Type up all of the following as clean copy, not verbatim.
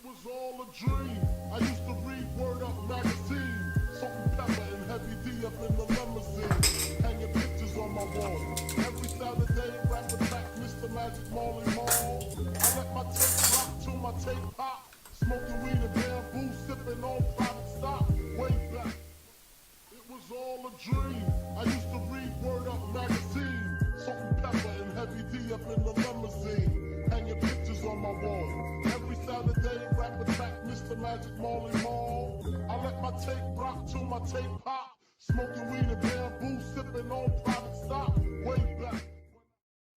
was all a dream. I used to read Word Up magazine. Salt and pepper and heavy D up in the limousine. Hanging pictures on my wall. Every Saturday, rap attack, Mr. Magic Marley Marl. I let my tape rock till my tape pop. Smoking weed and bamboo, sipping on private stock. Way back, it was all a dream. I used to read Word Up magazine. Salt and pepper and heavy D up in the limousine. Hanging pictures on my wall. Every Saturday, rap attack, Mr. Magic Marley Marl. I let my tape rock till my tape pop. Smoking weed and bamboo, sipping on private stock. Way back,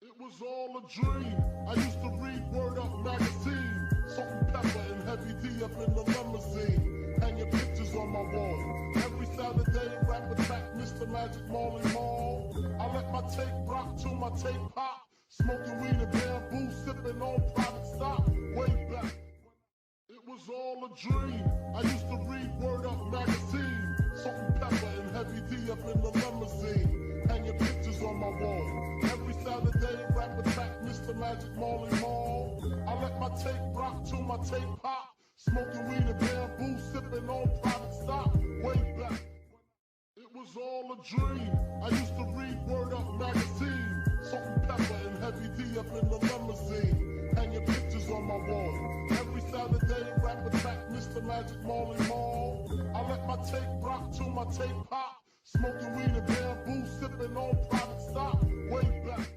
it was all a dream. I used to read Word Up magazine. Salt and pepper and heavy D up in the limousine. Hanging pictures on my wall. Every Saturday, rap attack, Mr. Magic Marley Marl. I let my tape rock till my tape pop. Smoking weed and bamboo, sipping on private stock. Way back, it was all a dream. I used to read Word Up magazine. Salt and pepper and heavy D up in the limousine. Hanging pictures on my wall. Every Saturday, rap attack, Mr. Magic Marley Marl. I let my tape rock till my tape pop. Smoking weed and bamboo, sipping on private stock. Way back, it was all a dream. I used to read Word Up magazine. Salt and pepper and heavy D up in the limousine. Hanging pictures on my wall. Every Saturday, rap attack, Mr. Magic Marley Marl. I let my tape rock till my tape pop. Smoking weed and bamboo, sipping on private stock. Way back,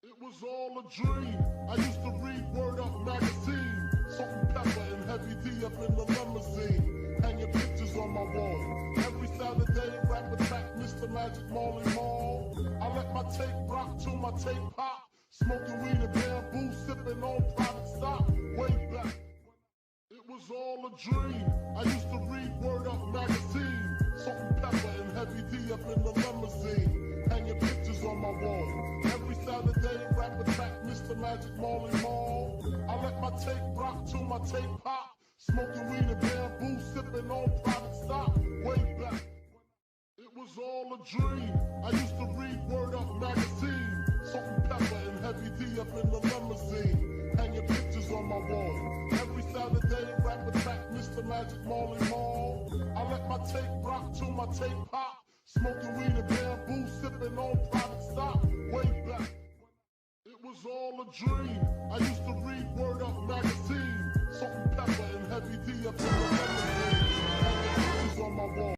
it was all a dream. I used to read Word Up magazine. Salt and pepper and heavy D up in the limousine. Hanging pictures on my wall. Every Saturday, rap attack, Mr. Magic Marley Marl. I let my tape rock till my tape pop. Smoking weed and bamboo, sipping on private stock. Way back, it was all a dream. I used to read Word Up magazine. Salt and pepper and heavy D up in the limousine. Hanging pictures on my wall. Every Saturday, rap attack, Mr. Magic Marley Marl. I let my tape rock till my tape pop. Smoking weed and bamboo, sipping on private stock. Way back, it was all a dream. I used to read Word Up magazine. Salt and pepper and heavy D up in the limousine. Hanging pictures on my wall. Every Saturday, rap attack, Mr. Magic Marley Marl. I let my tape rock till my tape pop. Smoking weed and bamboo, sipping on private stock. Way back, it was all a dream. I used to read Word Up magazine. Salt and pepper and heavy D up in the limousine. Hanging pictures on my wall.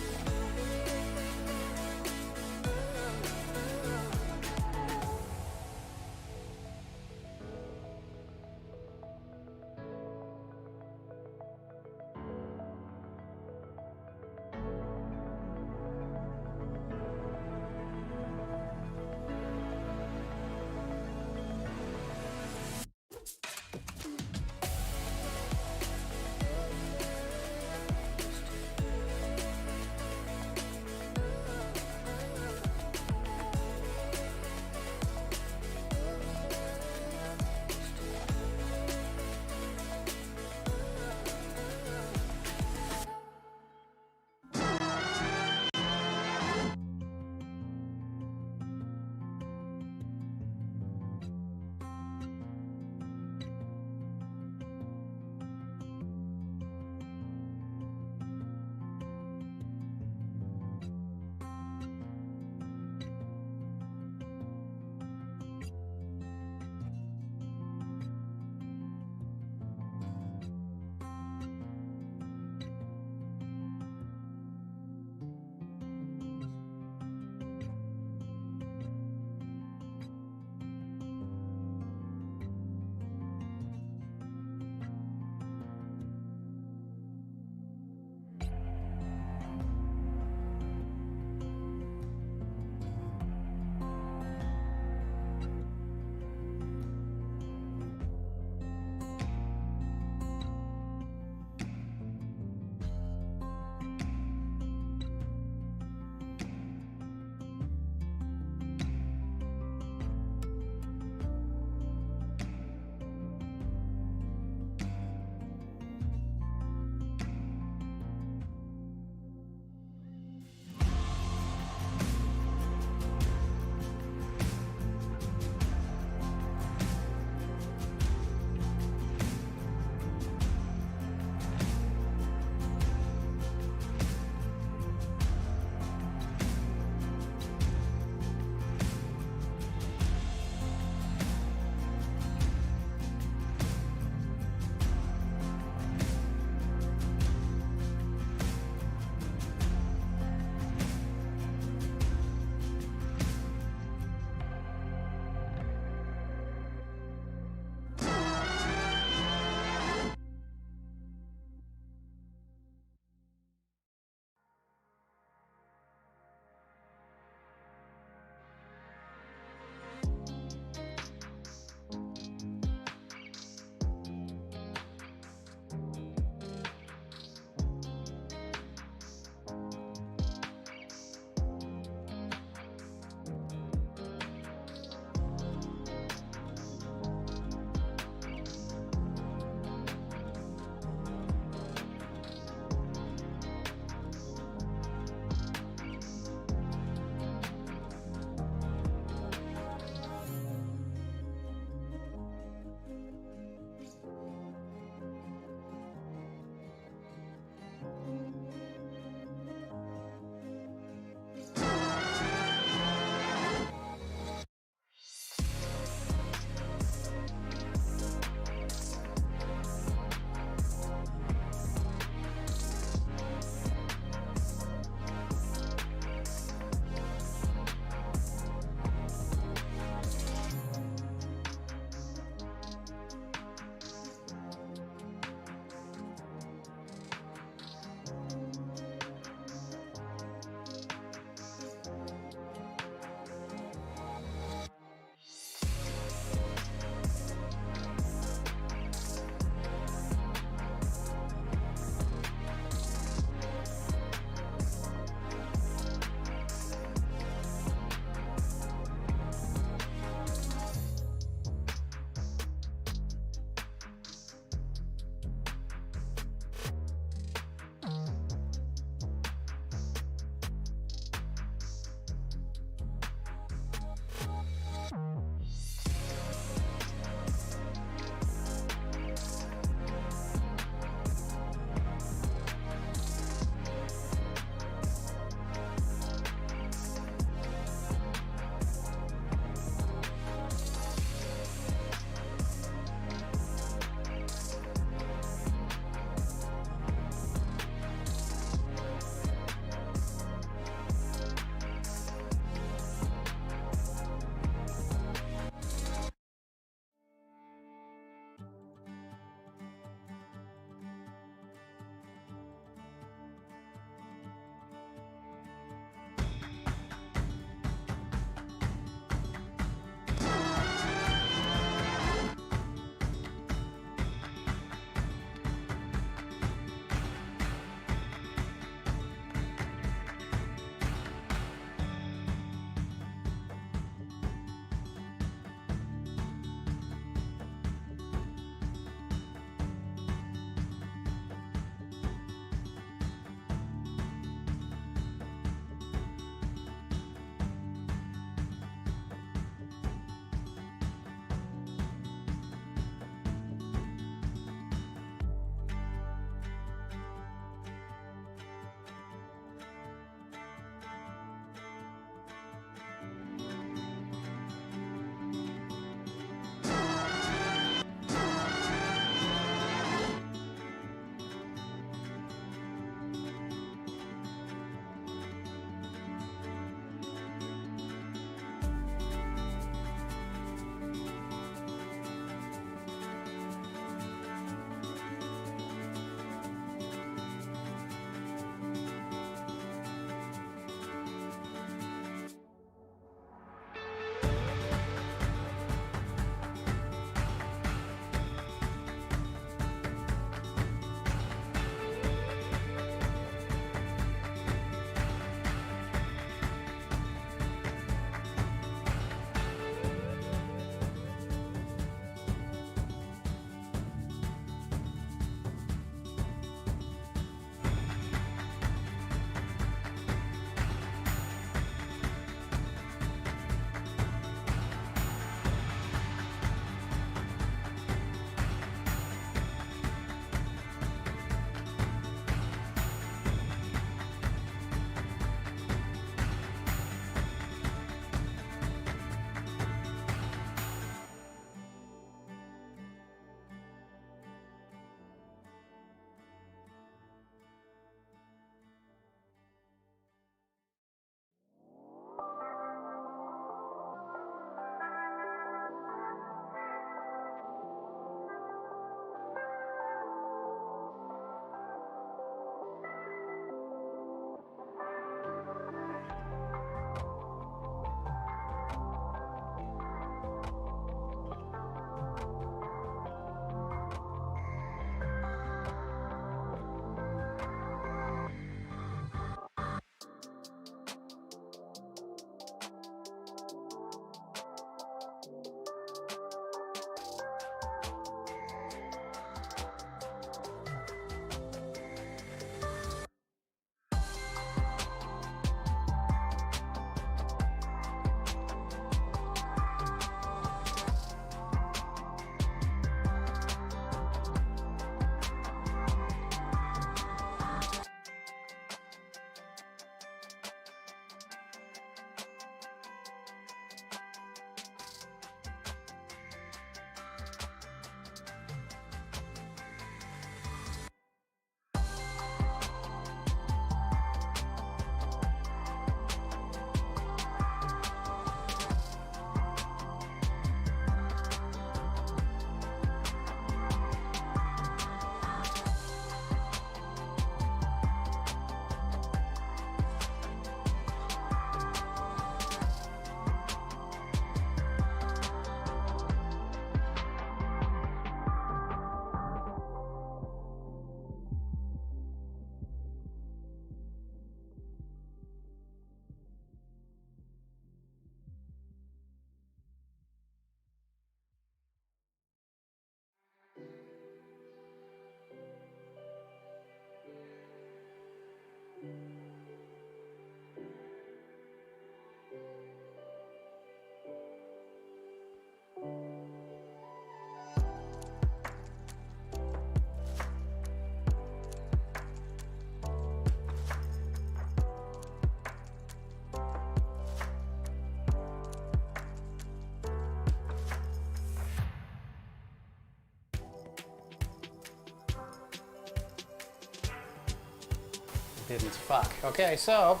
Didn't. Fuck. Okay, so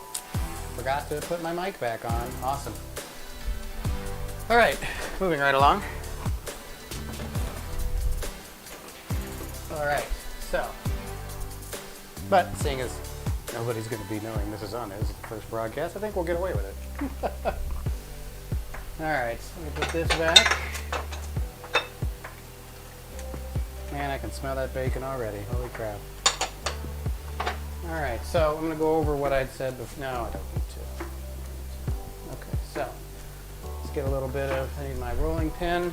forgot to put my mic back on. Awesome. All right, moving right along. All right, so, but seeing as nobody's going to be knowing this is on, this is the first broadcast, I think we'll get away with it. All right, so let me put this back. Man, I can smell that bacon already. Holy crap. All right, so I'm going to go over what I'd said before. No, I don't need to. Okay, so let's get a little bit of, I need my rolling pin.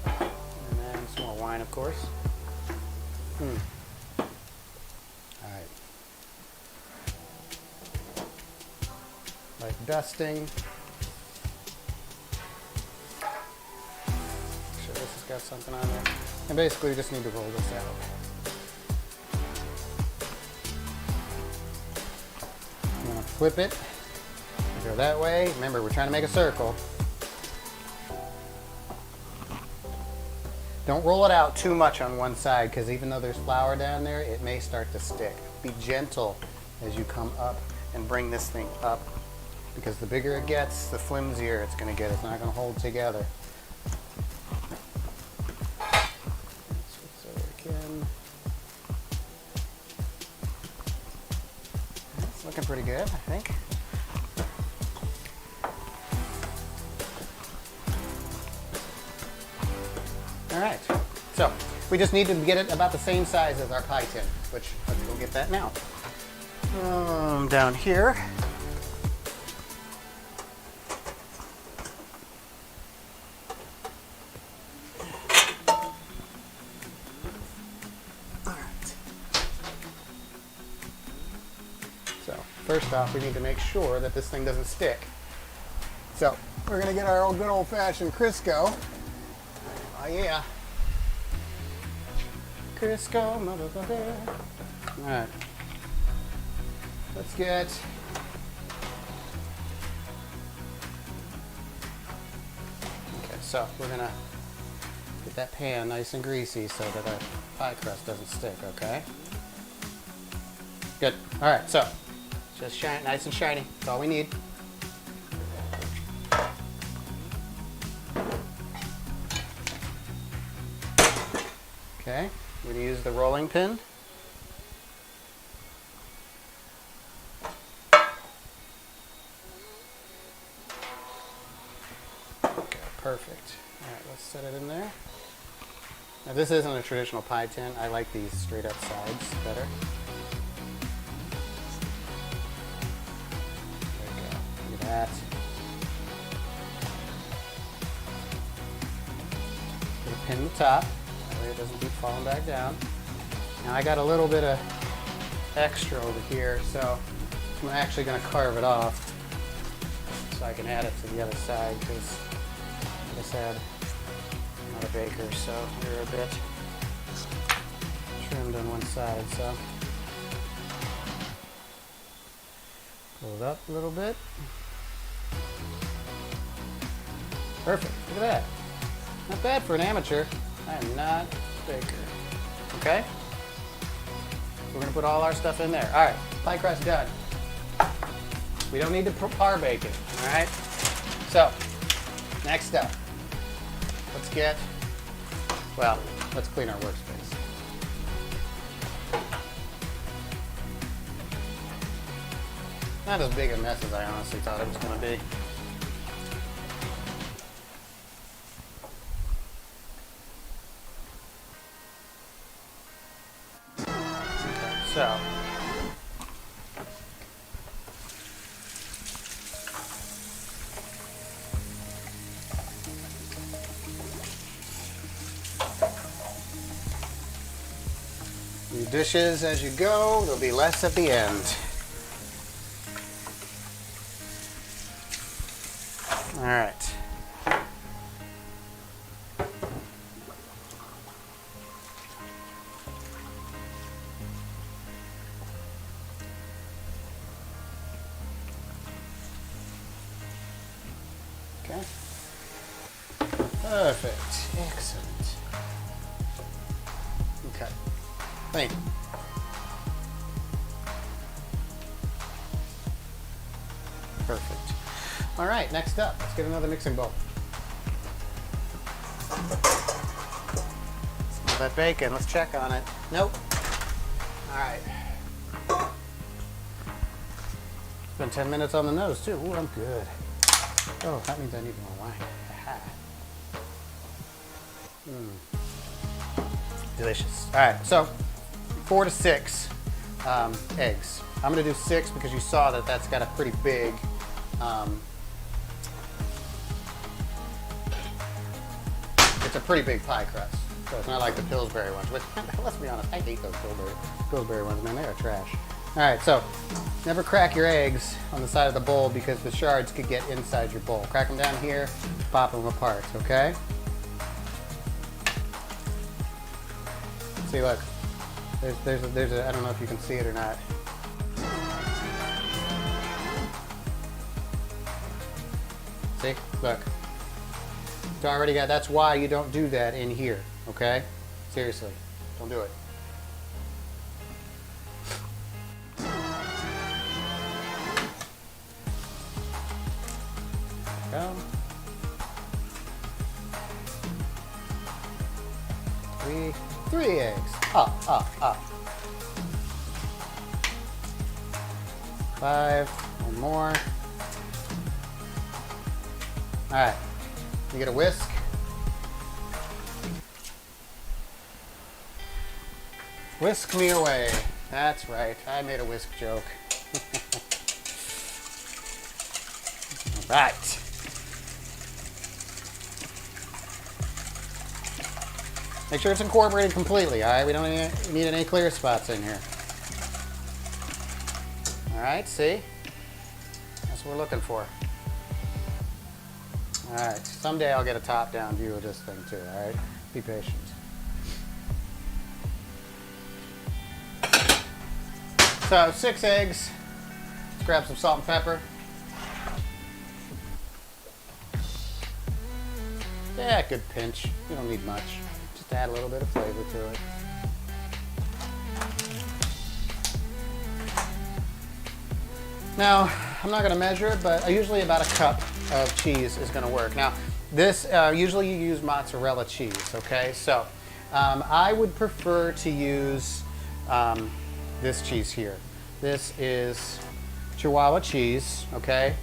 And then some more wine, of course. All right. Like dusting. Make sure this has got something on there. And basically, you just need to roll this out. I'm going to flip it. Go that way. Remember, we're trying to make a circle. Don't roll it out too much on one side, because even though there's flour down there, it may start to stick. Be gentle as you come up and bring this thing up, because the bigger it gets, the flimsier it's going to get. It's not going to hold together. Switch over again. It's looking pretty good, I think. All right, so we just need to get it about the same size as our pie tin, which let's go get that now. Down here. All right. So first off, we need to make sure that this thing doesn't stick. So we're gonna get our old good old-fashioned Crisco. Oh yeah. Crisco, motherfucker. Alright. Let's get okay, so we're gonna get that pan nice and greasy so that our pie crust doesn't stick, okay? Good. Alright, so just shine nice and shiny. That's all we need. Okay, we're going to use the rolling pin. Okay, perfect. All right, let's set it in there. Now this isn't a traditional pie tin. I like these straight up sides better. There we go. Look at that. Put a pin in the top. It doesn't keep falling back down. Now I got a little bit of extra over here, so I'm actually going to carve it off so I can add it to the other side, because like I said, I'm not a baker, so we're a bit trimmed on one side. So pull it up a little bit. Perfect. Look at that. Not bad for an amateur. I am not a baker. Okay? We're going to put all our stuff in there. All right, pie crust done. We don't need to par bake it. All right? So, next up, let's clean our workspace. Not as big a mess as I honestly thought it was going to be. So, new dishes as you go, there'll be less at the end. All right. Okay. Perfect. Excellent. Okay. Thank you. Perfect. All right, next up, let's get another mixing bowl. Smell that bacon. Let's check on it. Nope. All right. Been 10 minutes on the nose too. Ooh, I'm good. Oh, that means I need more wine. Aha. Delicious. All right, so 4 to 6 eggs. I'm gonna do 6 because you saw that that's got a pretty big it's a pretty big pie crust. So it's not like the Pillsbury ones, which, let's be honest, I hate those Pillsbury ones, man, they are trash. All right, so never crack your eggs on the side of the bowl because the shards could get inside your bowl. Crack them down here, pop them apart, okay? See, look, there's a, I don't know if you can see it or not. See, look, it's already got, that's why you don't do that in here, okay? Seriously, don't do it. Go. 3 eggs. Up. 5. One more. All right. You get a whisk. Whisk me away. That's right. I made a whisk joke. All right. Make sure it's incorporated completely, all right? We don't need any clear spots in here. All right, see? That's what we're looking for. All right, someday I'll get a top-down view of this thing too, all right? Be patient. So 6 eggs. Let's grab some salt and pepper. Yeah, good pinch. You don't need much. Just add a little bit of flavor to it. Now, I'm not going to measure it, but usually about a cup of cheese is going to work. Now, this, usually you use mozzarella cheese, okay? So, I would prefer to use this cheese here. This is Chihuahua cheese, okay?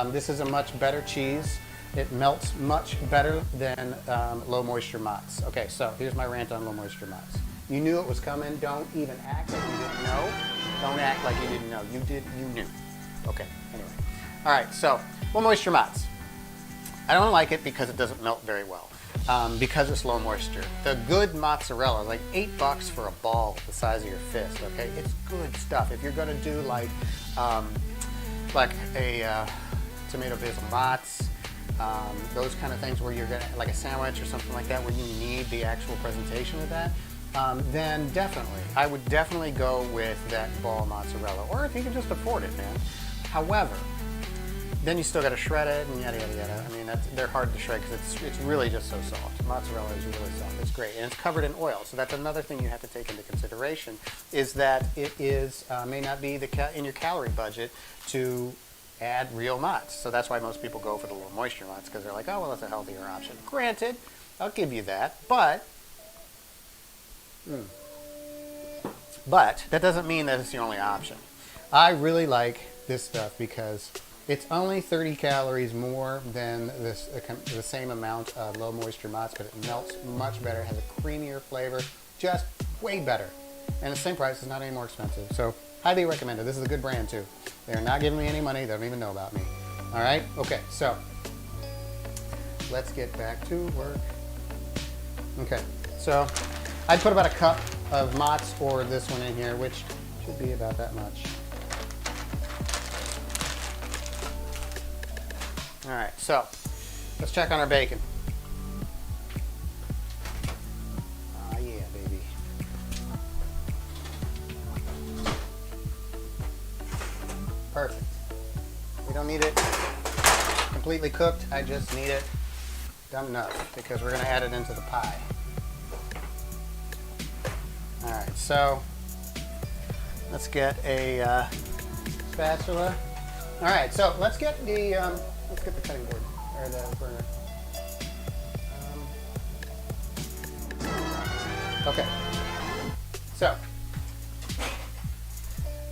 This is a much better cheese. It melts much better than low moisture Mott's. Okay, so here's my rant on low moisture Mott's. You knew it was coming. Don't even act like you didn't know. Don't act like you didn't know. You did, you knew. Okay, anyway. All right, so low moisture Mott's. I don't like it because it doesn't melt very well. Because it's low moisture. The good mozzarella, like $8 for a ball the size of your fist, okay? It's good stuff. If you're gonna do like a tomato basil Mott's, those kind of things where you're gonna, like a sandwich or something like that, where you need the actual presentation of that, then definitely, I would definitely go with that ball mozzarella, or if you can just afford it, man. However, then you still got to shred it and yada yada yada. I mean, they're hard to shred because it's really just so soft. Mozzarella is really soft. It's great, and it's covered in oil. So that's another thing you have to take into consideration is that it is may not be in your calorie budget to add real Mott's. So that's why most people go for the low moisture Mott's, because they're like, oh well, that's a healthier option. Granted, I'll give you that, but that doesn't mean that it's the only option. I really like this stuff because it's only 30 calories more than the same amount of low moisture Mott's, but it melts much better, has a creamier flavor, just way better. And the same price, it's not any more expensive. So highly recommended. This is a good brand too. They're not giving me any money. They don't even know about me. All right? Okay, so let's get back to work. Okay, so I'd put about a cup of Mott's or this one in here, which should be about that much. All right, so let's check on our bacon. Oh yeah, baby. Perfect. We don't need it completely cooked. I just need it done enough because we're gonna add it into the pie. All right, so let's get a spatula All right, so let's get the cutting board or the burner. Okay. So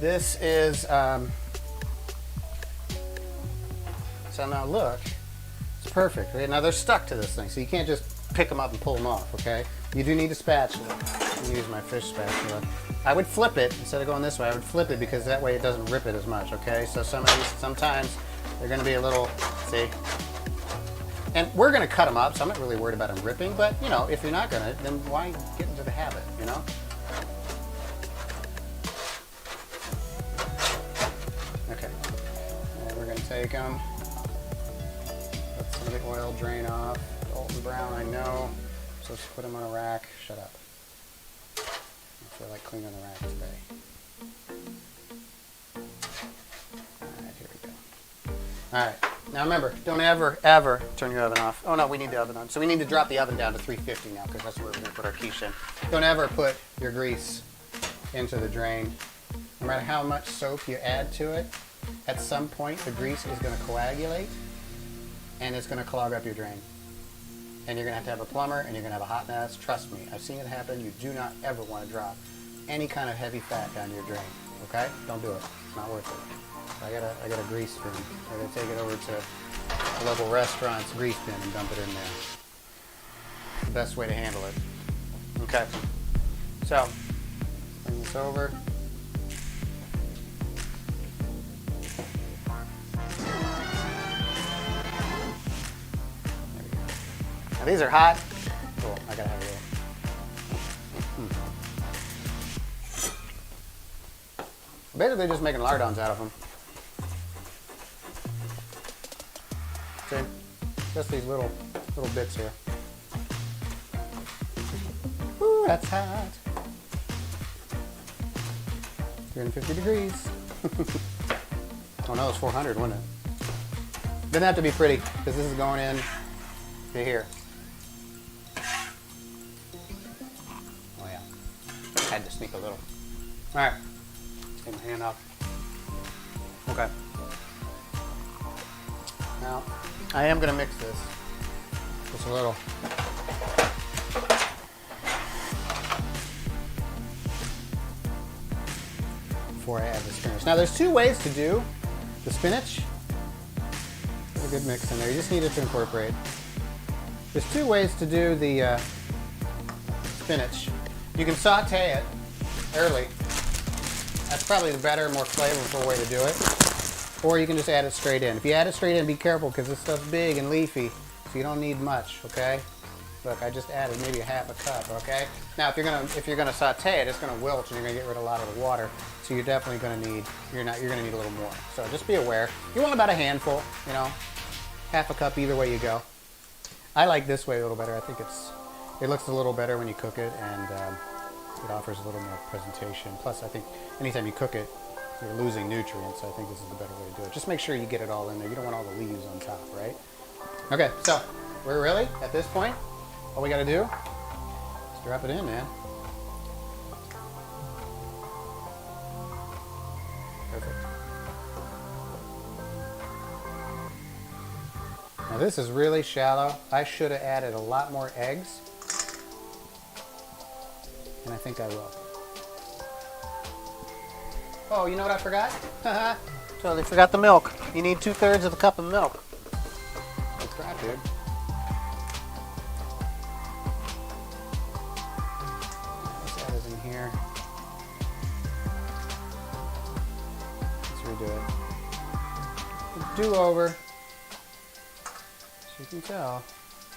this is so now look, it's perfect. Right now they're stuck to this thing, so you can't just pick them up and pull them off. Okay, you do need a spatula. I'm gonna use my fish spatula. I would flip it instead of going this way. I would flip it because that way it doesn't rip it as much. Okay, so sometimes they're gonna be a little, see. And we're going to cut them up, so I'm not really worried about them ripping. But, you know, if you're not going to, then why get into the habit, you know? Okay. And we're going to take them. Let some of the oil drain off. Golden brown, I know. So let's put them on a rack. Shut up. I feel like cleaning the rack today. All right, here we go. All right. Now remember, don't ever turn your oven off. Oh no, we need the oven on. So we need to drop the oven down to 350 now because that's where we're going to put our quiche in. Don't ever put your grease into the drain. No matter how much soap you add to it, at some point the grease is going to coagulate and it's going to clog up your drain. And you're going to have a plumber and you're going to have a hot mess. Trust me, I've seen it happen. You do not ever want to drop any kind of heavy fat down your drain. Okay? Don't do it. It's not worth it. I got a grease bin. I gotta take it over to a local restaurant's grease bin and dump it in there. The best way to handle it. Okay. So, bring this over. There we go. Now these are hot. Cool. I gotta have a little. Basically just making lardons out of them. See? Just these little bits here. Ooh, that's hot. 350 degrees. Oh no, it's 400, wouldn't it? Doesn't have to be pretty, because this is going in to here. Oh yeah. Had to sneak a little. Alright. Take my hand off. Okay. Now, I am going to mix this just a little. Before I add the spinach. Now, there's two ways to do the spinach. Get a good mix in there. You just need it to incorporate. There's two ways to do the spinach. You can saute it early. That's probably the better, more flavorful way to do it. Or you can just add it straight in. If you add it straight in, be careful because this stuff's big and leafy, so you don't need much, okay? Look, I just added maybe a half a cup, okay? Now, if you're gonna saute it, it's gonna wilt and you're gonna get rid of a lot of the water. So you're definitely gonna need you're gonna need a little more. So just be aware. You want about a handful, you know, half a cup either way you go. I like this way a little better. I think it looks a little better when you cook it, and it offers a little more presentation. Plus, I think anytime you cook it, you're losing nutrients. I think this is the better way to do it. Just make sure you get it all in there. You don't want all the leaves on top, right? Okay, so we're really at this point. All we got to do is drop it in, man. Perfect. Now this is really shallow. I should have added a lot more eggs, and I think I will. Oh, you know what I forgot? Totally forgot the milk. You need 2/3 of a cup of milk. Holy crap, dude. Let's add it in here. Let's redo it. Do-over. As you can tell,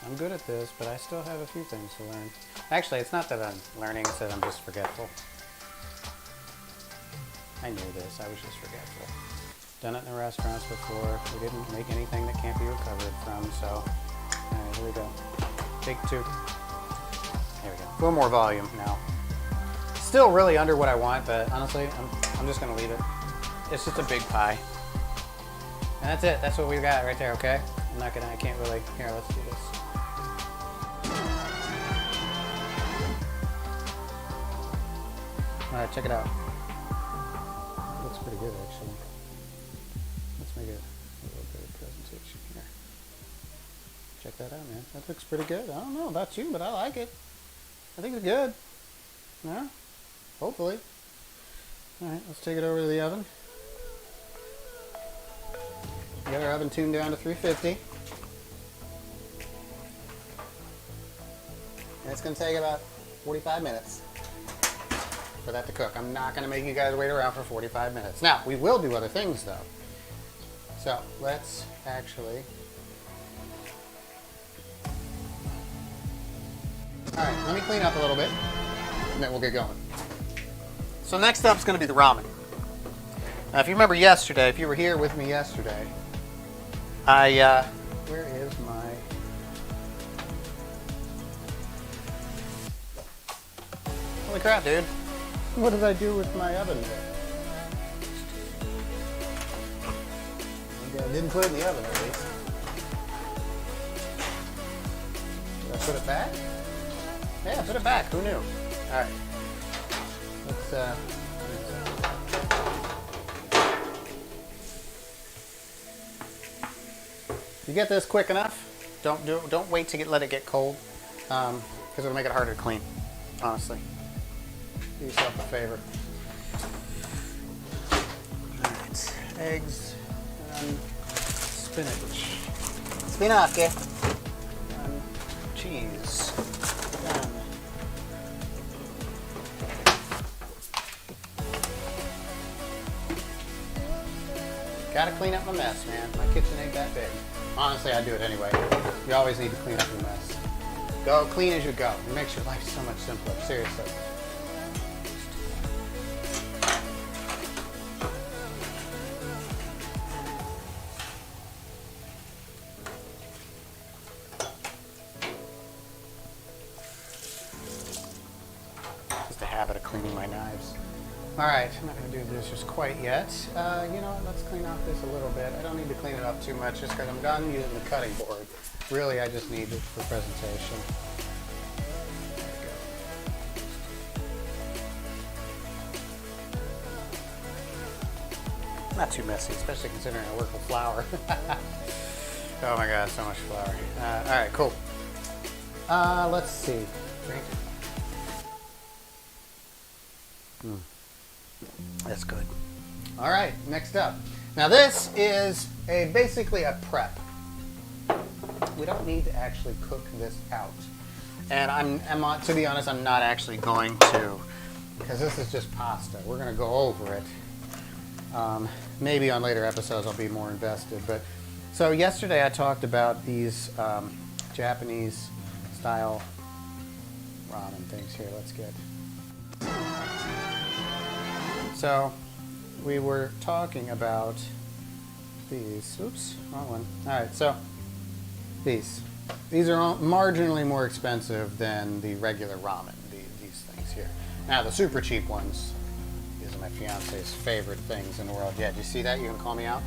I'm good at this, but I still have a few things to learn. Actually, it's not that I'm learning, it's that I'm just forgetful. I knew this, I was just forgetful. Done it in the restaurants before. We didn't make anything that can't be recovered from, so, alright, here we go. Take 2. There we go. A little more volume now. Still really under what I want, but honestly, I'm just gonna leave it. It's just a big pie. And that's it, that's what we got right there, okay? I can't really, here, let's do this. Alright, check it out. Looks pretty good, actually. Let's make it a little bit of presentation here. Check that out, man. That looks pretty good. I don't know about you, but I like it. I think it's good. No? Hopefully. Alright, let's take it over to the oven. Get our oven tuned down to 350. And it's going to take about 45 minutes for that to cook. I'm not going to make you guys wait around for 45 minutes. Now, we will do other things though. So, let's actually... Alright, let me clean up a little bit, and then we'll get going. So next up is going to be the ramen. Now, if you remember yesterday, if you were here with me yesterday, where is my... Holy crap, dude. What did I do with my oven there? Okay, I didn't put it in the oven, at least. Did I put it back? Yeah, put it back. Who knew? Alright. Let's, you get this quick enough, don't wait to let it get cold, because it'll make it harder to clean, honestly. Do yourself a favor. Alright, eggs and spinach. Spinach and cheese. Gotta clean up my mess, man. My kitchen ain't that big. Honestly, I do it anyway. You always need to clean up your mess. Go clean as you go. It makes your life so much simpler. Seriously. Just a habit of cleaning my knives. Alright, I'm not going to do this just quite yet. You know what, let's clean off this a little bit. I don't need to clean it up too much just because I'm done using the cutting board. Really, I just need it for presentation. There we go. Not too messy, especially considering I work with flour. Oh my god, so much flour. Alright, cool. Let's see. That's good. All right, next up. Now this is basically a prep. We don't need to actually cook this out. And to be honest, I'm not actually going to, because this is just pasta. We're going to go over it. Maybe on later episodes I'll be more invested. But so yesterday I talked about these Japanese style ramen things here. Let's get. So, we were talking about these. Oops, wrong one. Alright, so, these. These are marginally more expensive than the regular ramen, these things here. Now, the super cheap ones, these are my fiance's favorite things in the world. Yeah, do you see that? You can call me out?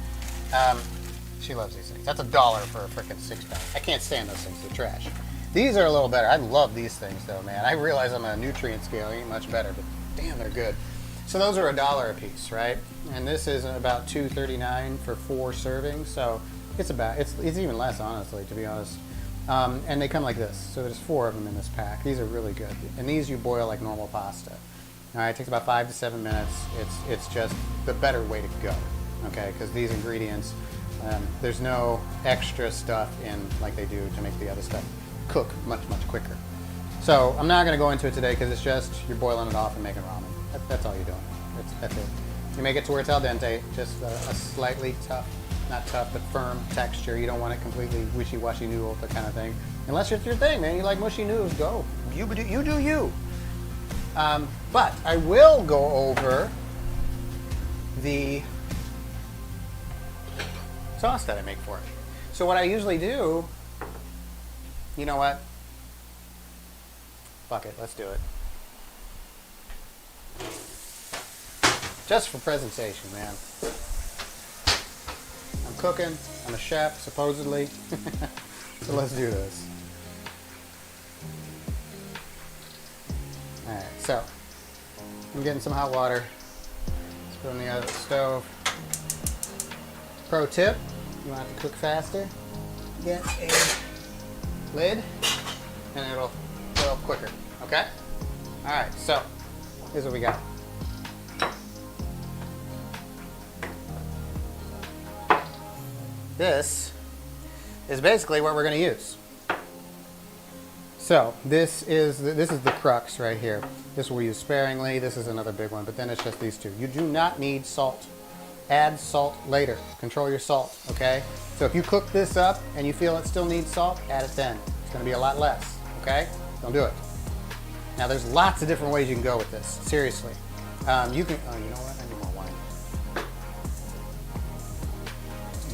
She loves these things. That's $1 for a frickin' 6-pack. I can't stand those things. They're trash. These are a little better. I love these things, though, man. I realize I'm on a nutrient scale. Ain't much better, but damn, they're good. So those are $1 a piece, right? And this is about $2.39 for 4 servings. So it's even less, honestly, to be honest. And they come like this. So there's 4 of them in this pack. These are really good. And these you boil like normal pasta. All right, it takes about 5 to 7 minutes. It's just the better way to go, okay? Because these ingredients, there's no extra stuff in like they do to make the other stuff cook much, much quicker. So I'm not going to go into it today because it's just you're boiling it off and making ramen. That's all you're doing. That's it. You make it to where it's al dente, just a slightly tough, not tough, but firm texture. You don't want it completely wishy-washy noodle, that kind of thing. Unless it's your thing, man. You like mushy noodles, go. You do you. But I will go over the sauce that I make for it. So what I usually do, you know what? Fuck it, let's do it. Just for presentation, man. I'm cooking. I'm a chef, supposedly. So let's do this. Alright, so I'm getting some hot water. Let's put it on the stove. Pro tip, you want it to cook faster, get a lid and it'll go quicker, okay? All right, so here's what we got. This is basically what we're going to use. So this is the crux right here. This we'll use sparingly. This is another big one, but then it's just these two. You do not need salt. Add salt later. Control your salt, okay? So if you cook this up and you feel it still needs salt, add it then. It's going to be a lot less, okay? Don't do it. Now there's lots of different ways you can go with this. Seriously, you can. Oh, you know what? I need more wine.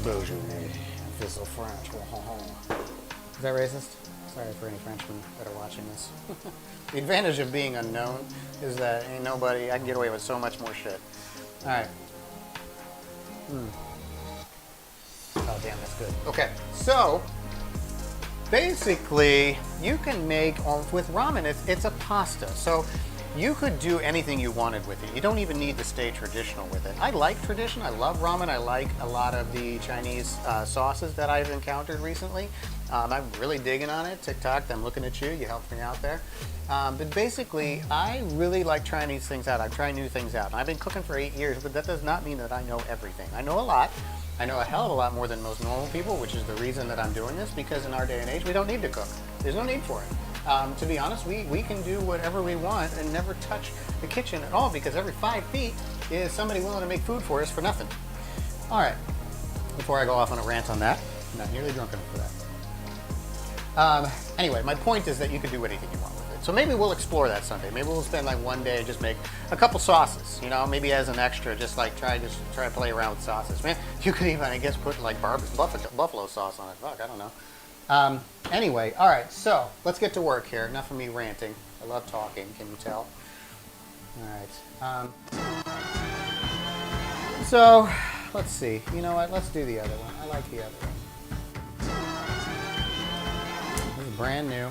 Beaujolais, Fizzle French. Is that racist? Sorry for any Frenchmen that are watching this. The advantage of being unknown is that ain't nobody. I can get away with so much more shit. All right. Oh damn, that's good. Okay, so basically you can make with ramen. It's a pasta, so you could do anything you wanted with it. You don't even need to stay traditional with it. I like tradition. I love ramen. I like a lot of the Chinese sauces that I've encountered recently. I'm really digging on it. TikTok, I'm looking at you. You helped me out there. But basically, I really like trying these things out. I try new things out. And I've been cooking for 8 years, but that does not mean that I know everything. I know a lot. I know a hell of a lot more than most normal people, which is the reason that I'm doing this, because in our day and age, we don't need to cook. There's no need for it. To be honest, we can do whatever we want and never touch the kitchen at all, because every 5 feet is somebody willing to make food for us for nothing. All right, before I go off on a rant on that, I'm not nearly drunk enough for that. Anyway, my point is that you can do anything you want with it. So maybe we'll explore that Sunday. Maybe we'll spend like one day and just make a couple sauces, you know, maybe as an extra, just try to play around with sauces. Man, you could even, I guess, put like buffalo sauce on it. Fuck, I don't know. Anyway, all right, so let's get to work here. Enough of me ranting. I love talking, can you tell? All right. So let's see. You know what? Let's do the other one. I like the other one. This is brand new.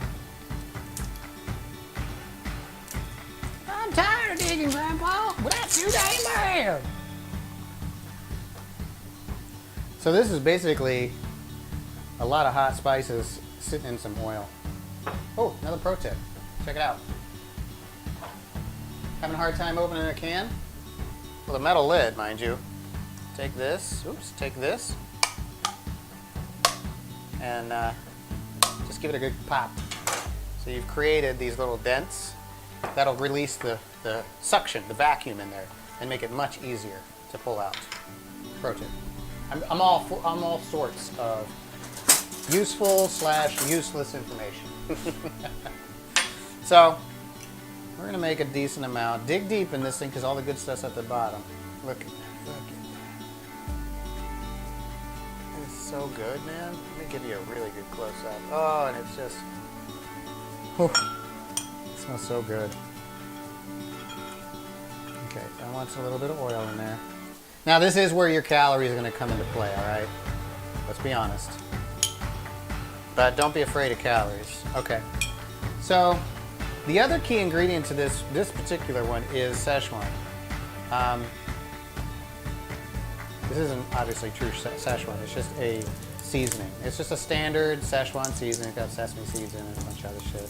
I'm tired of digging, Grandpa, but that's too dang bad. So this is basically a lot of hot spices sitting in some oil. Oh, another pro tip. Check it out. Having a hard time opening a can? With a metal lid, mind you. Take this, take this, and just give it a good pop. So you've created these little dents that'll release the suction, the vacuum in there, and make it much easier to pull out. Pro tip. I'm all sorts of useful / useless information. So we're gonna make a decent amount. Dig deep in this thing because all the good stuff's at the bottom. Look at that. It's so good, man. Let me give you a really good close-up. Oh, and it's just, whew, it smells so good. Okay, I want a little bit of oil in there. Now this is where your calories are going to come into play, all right? Let's be honest. But don't be afraid of calories. Okay, so the other key ingredient to this particular one is Szechuan. This isn't obviously true Szechuan, it's just a seasoning. It's just a standard Szechuan seasoning. It's got sesame seeds in it and a bunch of other shit.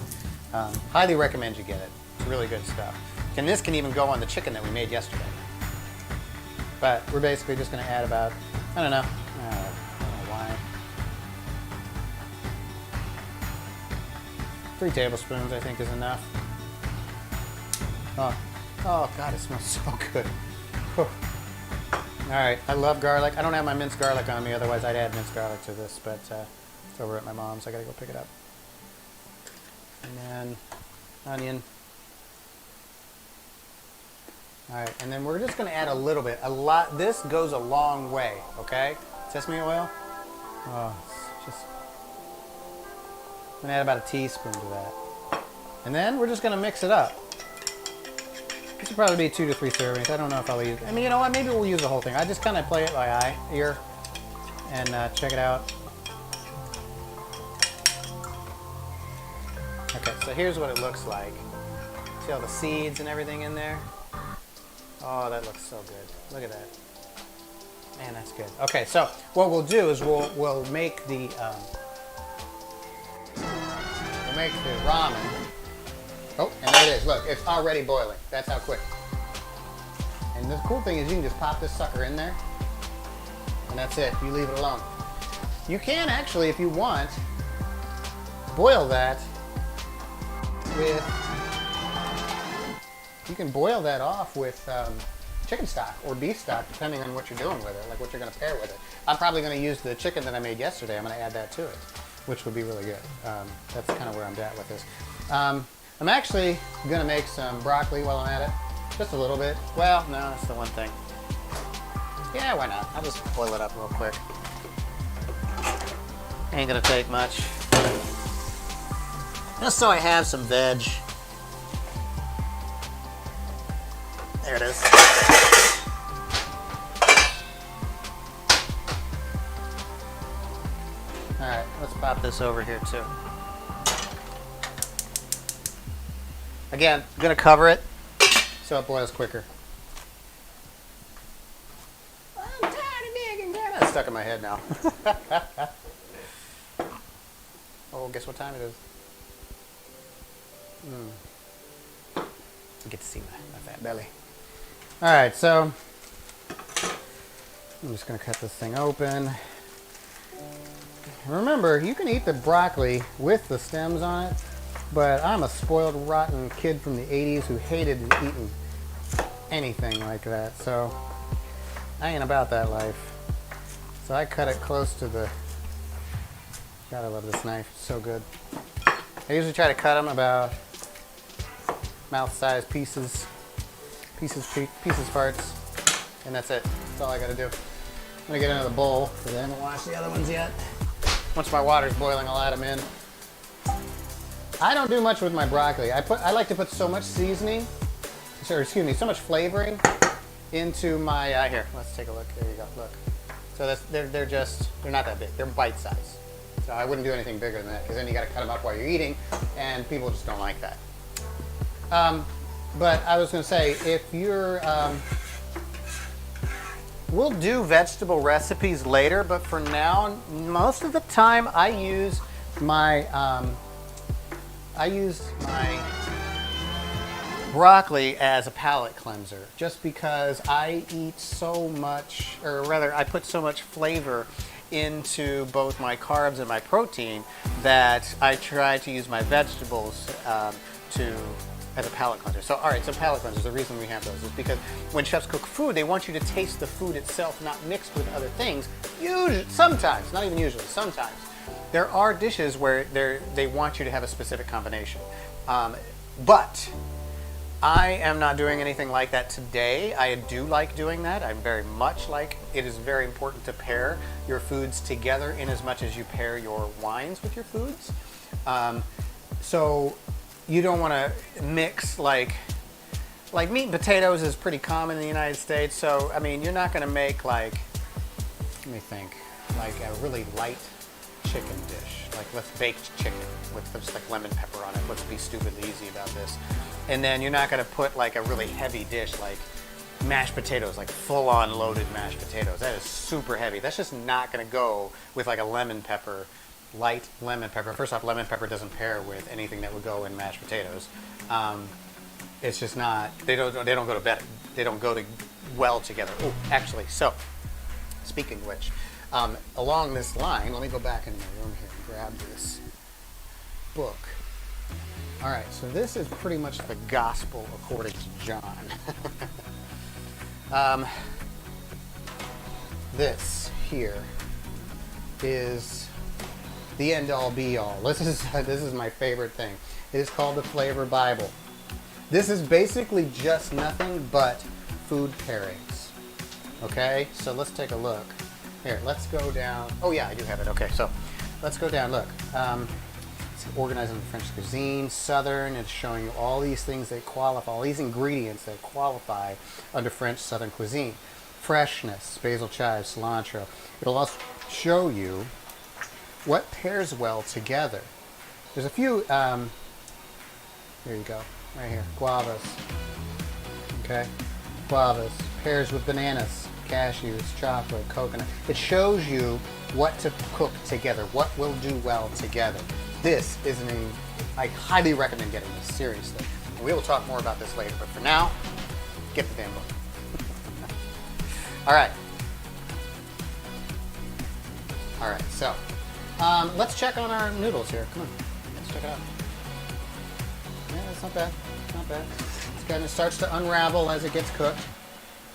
Highly recommend you get it. It's really good stuff. And this can even go on the chicken that we made yesterday. But we're basically just going to add about, I don't know why. 3 tablespoons I think is enough. Oh God, it smells so good. Whew. All right, I love garlic. I don't have my minced garlic on me, otherwise I'd add minced garlic to this, but it's over at my mom's. I gotta go pick it up. And then onion. All right, and then we're just gonna add a little bit, a lot. This goes a long way, okay? Sesame oil. Oh, it's just. I'm gonna add about a teaspoon to that, and then we're just gonna mix it up. This will probably be 2 to 3 servings. I don't know if I'll use. I mean, you know what? Maybe we'll use the whole thing. I just kind of play it by ear, and check it out. Okay, so here's what it looks like. See all the seeds and everything in there? Oh, that looks so good. Look at that. Man, that's good. Okay, so what we'll do is we'll make the ramen. Oh, and there it is. Look, it's already boiling. That's how quick. And the cool thing is you can just pop this sucker in there, and that's it. You leave it alone. You can actually, if you want, boil that with. You can boil that off with chicken stock or beef stock, depending on what you're doing with it, like what you're going to pair with it. I'm probably going to use the chicken that I made yesterday. I'm going to add that to it, which would be really good. That's kind of where I'm at with this. I'm actually going to make some broccoli while I'm at it. Just a little bit. Well, no, that's the one thing. Yeah, why not? I'll just boil it up real quick. Ain't going to take much. Just so I have some veg. There it is. Alright, let's pop this over here too. Again, I'm going to cover it so it boils quicker. I'm tired of digging. That's stuck in my head now. Oh, guess what time it is? You get to see my fat belly. Alright, so I'm just going to cut this thing open. Remember, you can eat the broccoli with the stems on it, but I'm a spoiled, rotten kid from the 80s who hated eating anything like that, so I ain't about that life. So I cut it close to the... God, I love this knife. It's so good. I usually try to cut them about mouth-sized pieces parts, and that's it. That's all I gotta do. I'm gonna get another bowl, because I haven't washed the other ones yet. Once my water's boiling, I'll add them in. I don't do much with my broccoli. I like to put so much seasoning, so much flavoring into my, here, let's take a look. There you go, look. So they're not that big. They're bite size. So I wouldn't do anything bigger than that, because then you gotta cut them up while you're eating, and people just don't like that. But I was gonna say, if you're, we'll do vegetable recipes later, but for now, most of the time I use my broccoli as a palate cleanser, just because I eat so much, or rather I put so much flavor into both my carbs and my protein that I try to use my vegetables as a palate cleanser. So, all right, so palate cleansers, the reason we have those is because when chefs cook food, they want you to taste the food itself, not mixed with other things. Usually, sometimes, not even usually, sometimes. There are dishes where they want you to have a specific combination. But I am not doing anything like that today. I do like doing that. I very much like, it is very important to pair your foods together in as much as you pair your wines with your foods. So you don't want to mix like meat and potatoes is pretty common in the United States. So, I mean, you're not going to make like, let me think, like a really light chicken dish. Like, let's bake chicken with just like lemon pepper on it. Let's be stupidly easy about this. And then you're not going to put like a really heavy dish like mashed potatoes, like full-on loaded mashed potatoes. That is super heavy. That's just not going to go with like a lemon pepper, light lemon pepper. First off, lemon pepper doesn't pair with anything that would go in mashed potatoes. It's just not. They don't go to bed. They don't go to well together. Oh, actually, so speaking of which, along this line, let me go back in my room here and grab this book. All right, so this is pretty much the gospel according to John. This here is the end-all be-all. This is my favorite thing. It is called the Flavor Bible. This is basically just nothing but food pairings. Okay, so let's take a look. Here, let's go down. Oh yeah, I do have it. Okay, so let's go down. Look, it's organizing the French cuisine, Southern. It's showing you all these things that qualify, all these ingredients that qualify under French Southern cuisine. Freshness, basil, chive, cilantro. It'll also show you what pairs well together. There's a few. Here you go, right here. Guavas. Okay, guavas pairs with bananas. cashews, chocolate, coconut. It shows you what to cook together, what will do well together. This is I highly recommend getting this, seriously. And we will talk more about this later, but for now, get the damn book. All right. All right, so let's check on our noodles here. Come on, let's check it out. Yeah, that's not bad, not bad. It kind of starts to unravel as it gets cooked.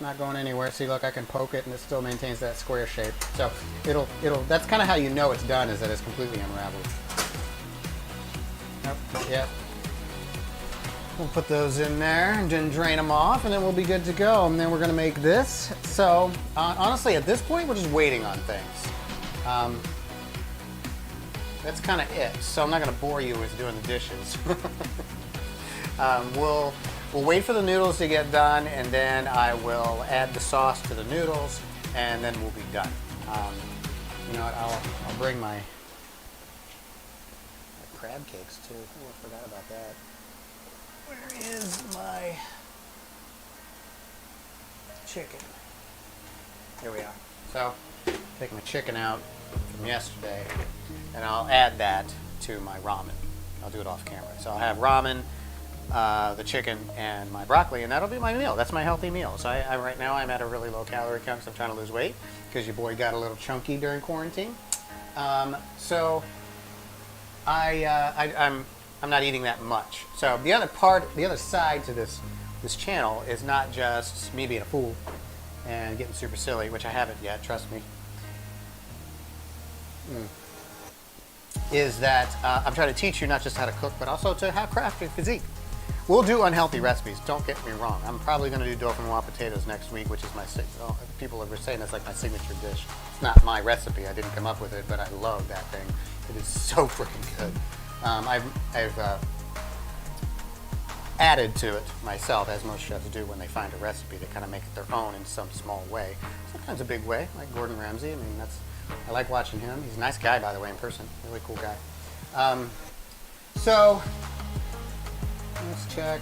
Not going anywhere. See, look, I can poke it and it still maintains that square shape. So that's kind of how you know it's done, is that it's completely unraveled. Nope, not yet. We'll put those in there and then drain them off, and then we'll be good to go. And then we're gonna make this. So honestly, at this point, we're just waiting on things. That's kind of it. So I'm not gonna bore you with doing the dishes. We'll wait for the noodles to get done, and then I will add the sauce to the noodles, and then we'll be done. You know what? I'll bring my crab cakes too. Oh, I forgot about that. Where is my chicken? Here we are. So, take my chicken out from yesterday, and I'll add that to my ramen. I'll do it off camera. So I'll have ramen, the chicken, and my broccoli, and that'll be my meal. That's my healthy meal. So right now I'm at a really low calorie count because I'm trying to lose weight, because your boy got a little chunky during quarantine. So I'm not eating that much. So the other side to this channel is not just me being a fool and getting super silly, which I haven't yet, trust me. Is that I'm trying to teach you not just how to cook, but also to have craft your physique. We'll do unhealthy recipes, don't get me wrong. I'm probably going to do dauphinoise potatoes next week, which is my people are saying that's like my signature dish. It's not my recipe, I didn't come up with it, but I love that thing. It is so freaking good. I've added to it myself, as most chefs do when they find a recipe. They kind of make it their own in some small way. Sometimes a big way, like Gordon Ramsay. I mean, I like watching him. He's a nice guy, by the way, in person. Really cool guy. So, let's check.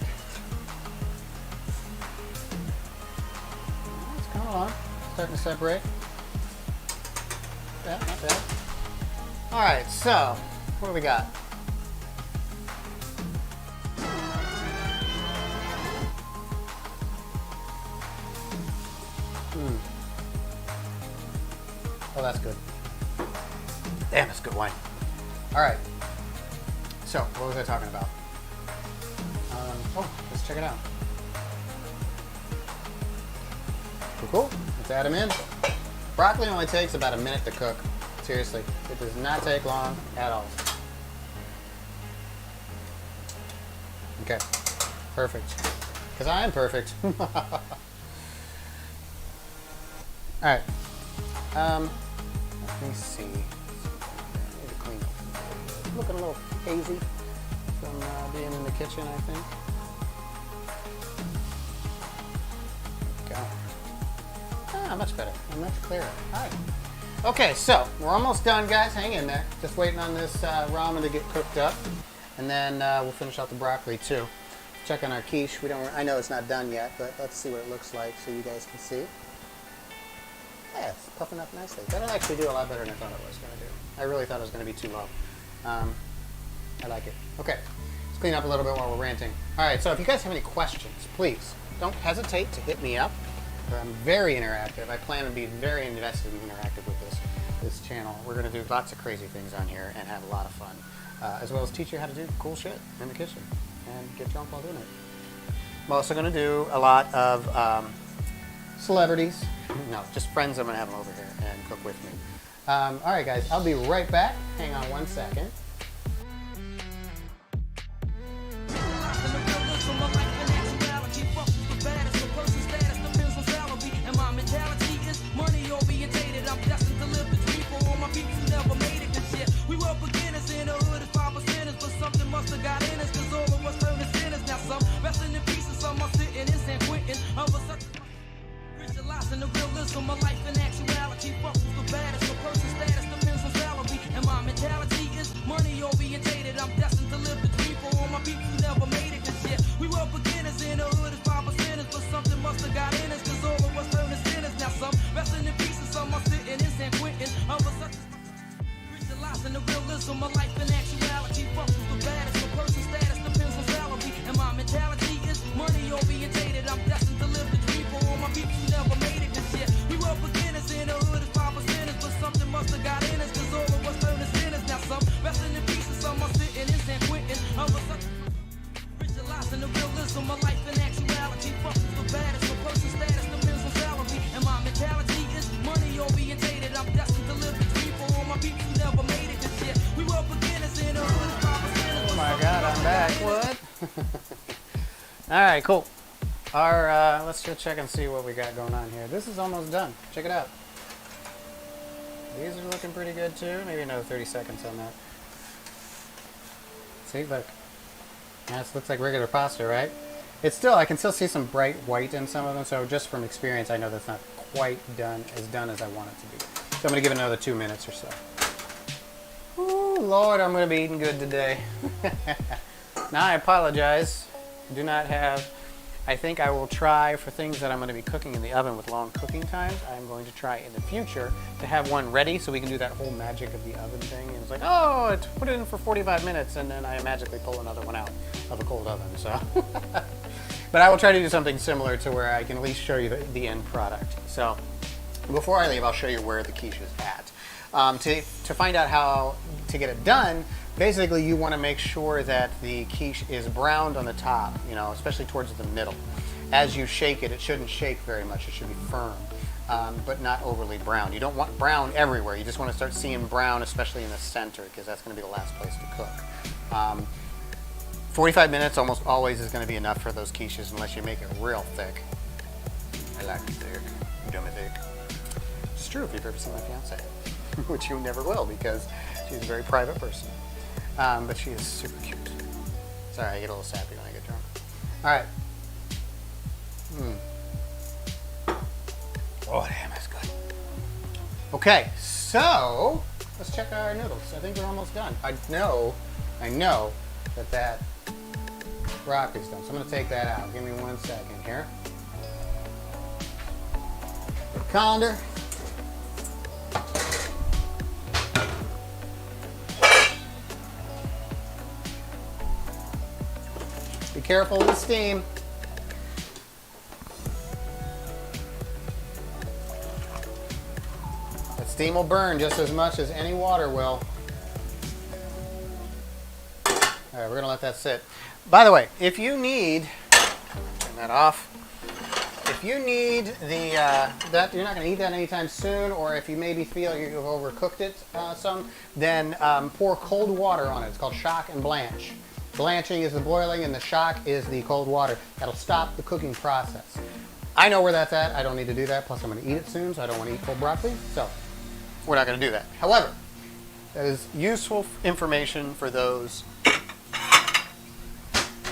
It's coming along. Starting to separate. Yeah, not bad. All right, so what do we got? Oh, that's good. Damn, that's good wine. All right. So, what was I talking about? Let's check it out. Cool. Let's add them in. Broccoli only takes about a minute to cook. Seriously, it does not take long at all. Okay, perfect. Because I am perfect. All right. Let me see. I need to clean up. Looking a little hazy from being in the kitchen, I think. There we go. Ah, much better and much clearer. All right. Okay, so we're almost done, guys. Hang in there. Just waiting on this ramen to get cooked up, and then we'll finish out the broccoli too. Check on our quiche. I know it's not done yet, but let's see what it looks like so you guys can see. Yeah, it's puffing up nicely. That'll actually do a lot better than I thought it was going to do. I really thought it was going to be too low. I like it. Okay, let's clean up a little bit while we're ranting. All right, so if you guys have any questions, please don't hesitate to hit me up. I'm very interactive. I plan to be very invested and interactive with this channel. We're going to do lots of crazy things on here and have a lot of fun, as well as teach you how to do cool shit in the kitchen and get drunk while doing it. I'm also going to do a lot of celebrities. No, just friends. I'm going to have them over here and cook with me. All right, guys, I'll be right back. Hang on one second. And the realism of life and actuality. Fuck who's the baddest, the person status depends on salary. And my mentality is money orientated. I'm destined to live the dream for all my people who never made it. Cause yeah, we were beginners in the hood as 5%ers, but something must have got in us. Cause all of us turned to sinners. Now some of my life in actuality. Fuck who's the baddest, my person status depends on salary. And my mentality is money orientated. I'm destined to live the dream for all my people who never made it this year. We were beginners in the hood as 5%ers, but something must have got in us, cause all of us turned to sinners. Now some resting in peace and some are sitting in San Quentin. Others are visualizing the realism of life in actuality. Fuck who's the baddest, my person status depends on salary. And my mentality is money orientated. I'm destined to live the dream for all my people who never made it this year. We were beginners in the hood as 5%ers. Oh my God, I'm back. What? All right, cool. Our let's just check and see what we got going on here. This is almost done. Check it out. These are looking pretty good too. Maybe another 30 seconds on that. See, look. Yeah, this looks like regular pasta, right? It's still, I can still see some bright white in some of them, so just from experience, I know that's not quite done as I want it to be. So I'm going to give it another 2 minutes or so. Ooh, Lord, I'm going to be eating good today. Now, I apologize. I do not have, I think I will try for things that I'm going to be cooking in the oven with long cooking times. I'm going to try in the future to have one ready so we can do that whole magic of the oven thing. And it's like, oh, it's put it in for 45 minutes, and then I magically pull another one out of a cold oven. So, but I will try to do something similar to where I can at least show you the end product. So before I leave, I'll show you where the quiche is at. To find out how to get it done, basically you want to make sure that the quiche is browned on the top, you know, especially towards the middle. As you shake it, it shouldn't shake very much. It should be firm, but not overly brown. You don't want brown everywhere. You just want to start seeing brown, especially in the center, because that's going to be the last place to cook. 45 minutes almost always is going to be enough for those quiches, unless you make it real thick. I like it thick. You don't think? It's true if you've ever seen my fiance, which you never will, because she's a very private person. But she is super cute. Sorry, I get a little sappy when I get drunk. All right. Oh, damn, that's good. Okay, so let's check our noodles. I think we're almost done. I know that broccoli's done. So I'm gonna take that out. Give me 1 second here. Colander. Be careful of the steam. That steam will burn just as much as any water will. All right, we're gonna let that sit. By the way, if you need, turn that off. If you need the, that you're not gonna eat that anytime soon, or if you maybe feel you've overcooked it some, then pour cold water on it. It's called shock and blanch. Blanching is the boiling and the shock is the cold water. That'll stop the cooking process. I know where that's at. I don't need to do that. Plus I'm gonna eat it soon, so I don't want to eat cold broccoli. So we're not gonna do that. However, that is useful information for those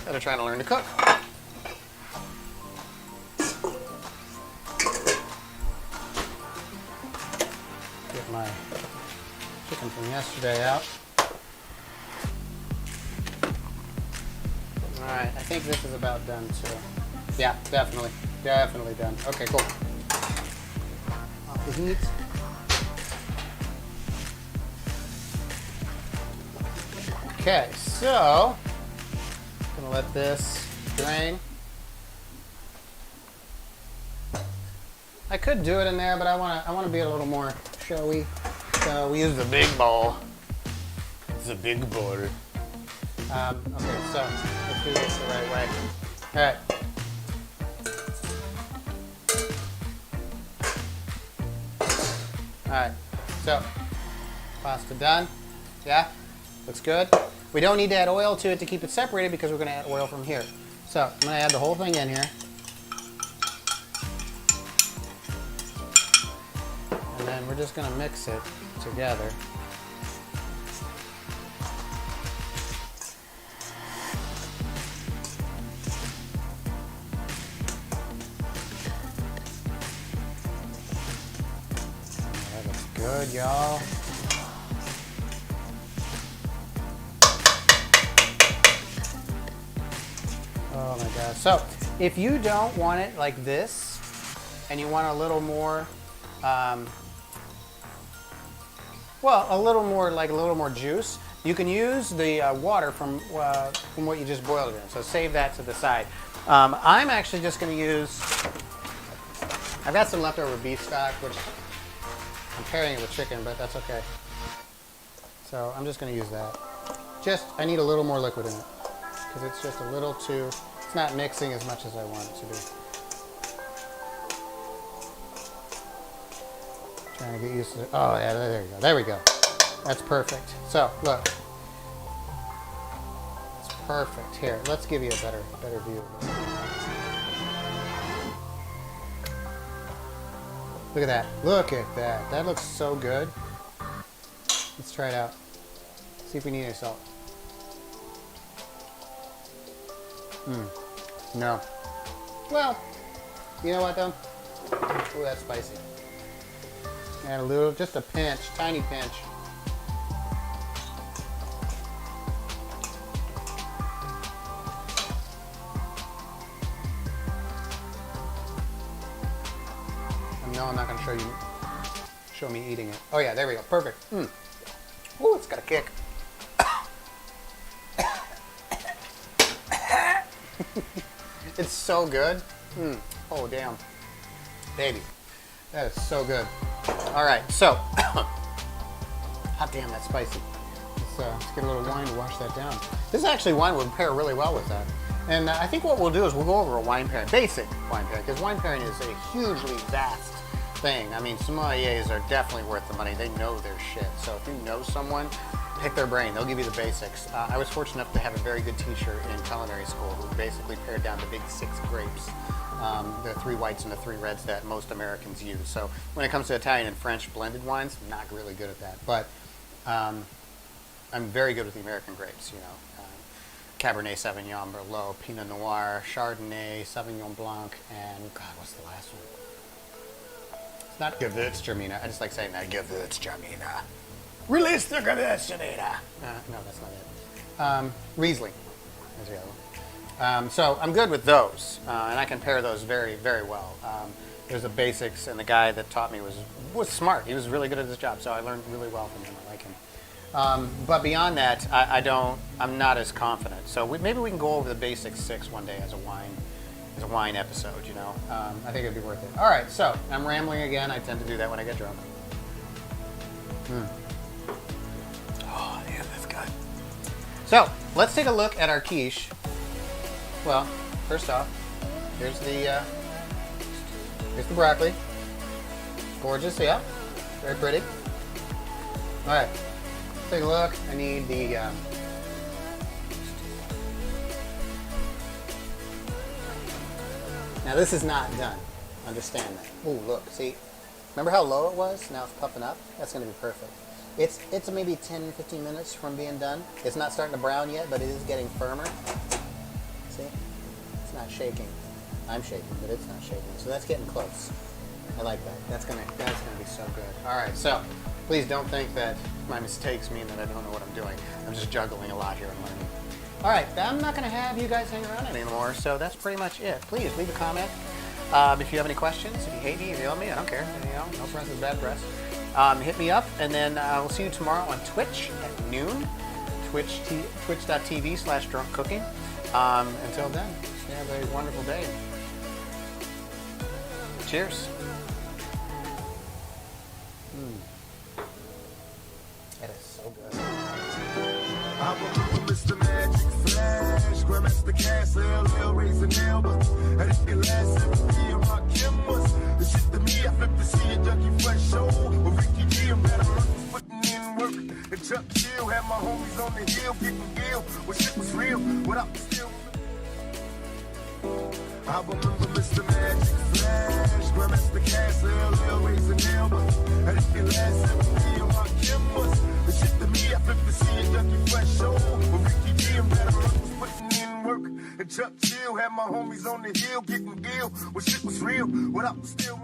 that are trying to learn to cook. Get my chicken from yesterday out. All right, I think this is about done too. Yeah, definitely done. Okay, cool. Off the heat. Okay, so I'm gonna let this drain. I could do it in there, but I wanna be a little more showy. So we use the big bowl. It's a big bowl. Okay, so let's do this the right way. All right. All right, so pasta done. Yeah, looks good. We don't need to add oil to it to keep it separated because we're gonna add oil from here. So I'm gonna add the whole thing in here. And then we're just gonna mix it together. Good, y'all. Oh my God. So if you don't want it like this and you want a little more, well, a little more juice, You can use the water from what you just boiled it in, so save that to the side. I'm actually just going to use, I've got some leftover beef stock, which I'm pairing it with chicken, but that's okay. So I'm just going to use that. I need a little more liquid in it, because it's just a little too, it's not mixing as much as I want it to be. Trying to get used to it. Oh yeah, there you go. There we go. That's perfect. So look, it's perfect. Here, let's give you a better view of this. Look at that. Look at that. That looks so good. Let's try it out. See if we need any salt. No. Well, you know what though? Ooh, that's spicy. And a little, just a pinch, tiny pinch. No, I'm not going to show me eating it. Oh yeah, there we go, perfect. Ooh, it's got a kick. It's so good. Oh damn, baby, that is so good. All right, so, hot damn, that's spicy. Let's get a little wine to wash that down. This actually wine would pair really well with that. And I think what we'll do is we'll go over a wine pairing, basic wine pairing, because wine pairing is a hugely vast thing. I mean, sommeliers are definitely worth the money. They know their shit. So if you know someone, pick their brain. They'll give you the basics. I was fortunate enough to have a very good teacher in culinary school who basically pared down the big 6 grapes. The 3 whites and the 3 reds that most Americans use. So when it comes to Italian and French blended wines, I'm not really good at that. But I'm very good with the American grapes, you know. Cabernet Sauvignon, Merlot, Pinot Noir, Chardonnay, Sauvignon Blanc, and God, what's the last one? It's not Gewürztraminer. I just like saying that, Gewürztraminer. Release the Gewürztraminer. No, that's not it. Riesling. There's the other one. So I'm good with those, and I can pair those very, very well. There's the basics, and the guy that taught me was smart. He was really good at his job, so I learned really well from him. I like him. But beyond that, I'm not as confident. So maybe we can go over the basic 6 one day as a wine episode, you know. I think it'd be worth it. All right, so I'm rambling again. I tend to do that when I get drunk. Oh, yeah, that's good. So let's take a look at our quiche. Well, first off, here's the broccoli. Gorgeous, yeah, very pretty. All right. Take a look. I need the now this is not done. Understand that. Oh, look, see, remember how low it was? Now it's puffing up. That's going to be perfect. It's maybe 10-15 minutes from being done. It's not starting to brown yet, but it is getting firmer. See, it's not shaking. I'm shaking, but it's not shaking. So that's getting close. I like that. That's gonna be so good. All right, so please don't think that my mistakes mean that I don't know what I'm doing. I'm just juggling a lot here and learning. All right, I'm not gonna have you guys hang around anymore, so that's pretty much it. Please leave a comment. If you have any questions, if you hate me, email me. I don't care. You know, no press is bad press. Hit me up, and then we'll see you tomorrow on Twitch at noon. Twitch.tv/drunkcooking. Until then, have a wonderful day. Cheers. That is so good. I remember Mr. Magic Flash, Grandmaster Castle, raising Elba. And if it lasts, me and Rock Kimbers. The shit to me, I flip to see a Junkie Fresh show. With Ricky G and Better was putting in work. And Chuck Chill had my homies on the hill, getting gill. When shit was real, without the still. I remember Mr. Magic Flash, Grandmaster Castle, raising Elba. And if it lasts, me and Rock Kimbers. The shit to me, I flip to see a Junkie Fresh show. With Ricky G and Better was putting in work. And Chuck Chill had my homies on the hill, getting gill. When shit was real, without the still.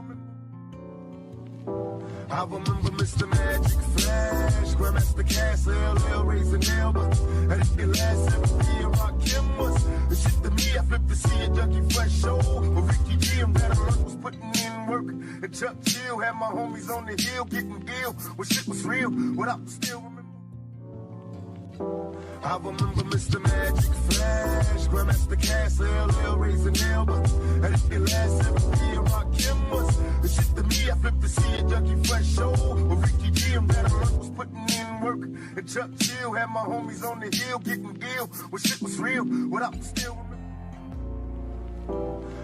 I remember Mr. Magic Flash, Grandmaster Castle, raising Elba. And if it lasts, me and Rock Kimbers. The shit to me, I flip to see a Junkie Fresh show. With Ricky G and Better was putting in work. And Chuck Chill had my homies on the hill, getting gill. When shit was real, without the still. I remember Mr. Magic Flash, Grandmaster Cass, LL Razor Nelba. And if it last 7 year, Rakim was the shit to me. I flipped to see a Junkie Fresh show with Ricky D and that I was putting in work. And Chuck Chill had my homies on the hill getting ill when shit was real. Without still remember.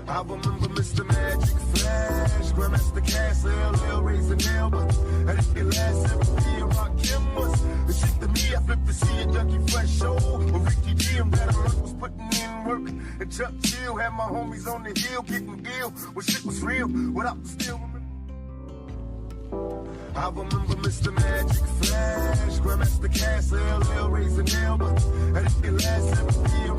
I remember Mr. Magic Flash, Grandmaster Cass, LL Razor Nelba. And if it last 7 year, Rakim was the shit to me. I flipped to see a Junkie Fresh show with Ricky D and that I was putting in work. And Chuck Chill had my homies on the hill getting ill when shit was real. Without still remember. I remember Mr. Magic Flash, Grandmaster Cass, LL Razor Nelba. And if it last 7 year,